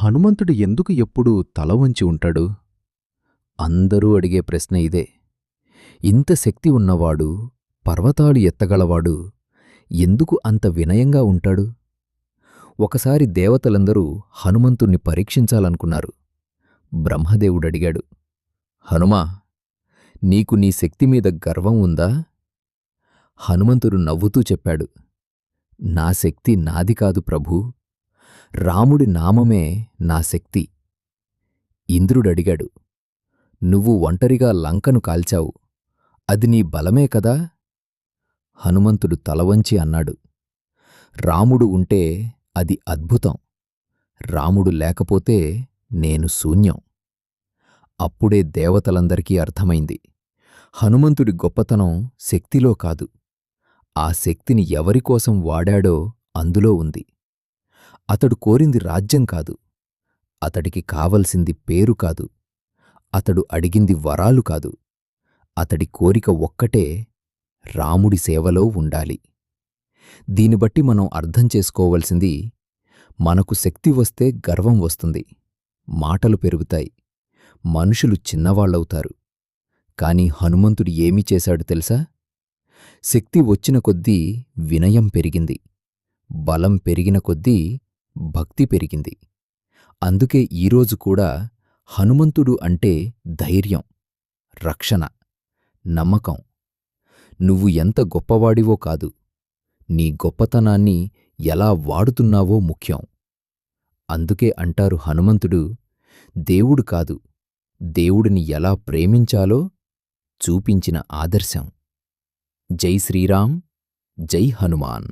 హనుమంతుడు ఎందుకు ఎప్పుడూ తల వంచి ఉంటాడు? అందరూ అడిగే ప్రశ్న ఇదే. ఇంత శక్తి ఉన్నవాడు, పర్వతాలు ఎత్తగలవాడు, ఎందుకు అంత వినయంగా ఉంటాడు? ఒకసారి దేవతలందరూ హనుమంతుణ్ణి పరీక్షించాలనుకున్నారు. బ్రహ్మదేవుడడిగాడు, హనుమా, నీకు నీ శక్తి మీద గర్వం ఉందా? హనుమంతుడు నవ్వుతూ చెప్పాడు, నా శక్తి నాది కాదు ప్రభూ, రాముడి నామమే నా శక్తి. ఇంద్రుడడిగాడు, నువ్వు ఒంటరిగా లంకను కాల్చావు, అది నీ బలమే కదా? హనుమంతుడు తలవంచి అన్నాడు, రాముడు ఉంటే అది అద్భుతం, రాముడు లేకపోతే నేను శూన్యం. అప్పుడే దేవతలందరికీ అర్థమైంది, హనుమంతుడి గొప్పతనం శక్తిలో కాదు, ఆ శక్తిని ఎవరికోసం వాడాడో అందులో ఉంది. అతడు కోరింది రాజ్యం కాదు, అతడికి కావలసింది పేరు కాదు, అతడు అడిగింది వరాలు కాదు, అతడి కోరిక ఒక్కటే, రాముడి సేవలో ఉండాలి. దీనిబట్టి మనం అర్థం చేసుకోవలసింది, మనకు శక్తి వస్తే గర్వం వస్తుంది, మాటలు పెరుగుతాయి, మనుషులు చిన్నవాళ్లవుతారు. కాని హనుమంతుడు ఏమి చేశాడు తెలుసా? శక్తి వచ్చిన కొద్దీ వినయం పెరిగింది, బలం పెరిగిన కొద్దీ భక్తి పెరిగింది. అందుకే ఈరోజు కూడా హనుమంతుడు అంటే ధైర్యం, రక్షణ, నమ్మకం. నువ్వు ఎంత గొప్పవాడివో కాదు, నీ గొప్పతనాన్ని ఎలా వాడుతున్నావో ముఖ్యం. అందుకే అంటారు హనుమంతుడు దేవుడు కాదు, దేవుడిని ఎలా ప్రేమించాలో చూపించిన ఆదర్శం. జై శ్రీరామ్, జై హనుమాన్.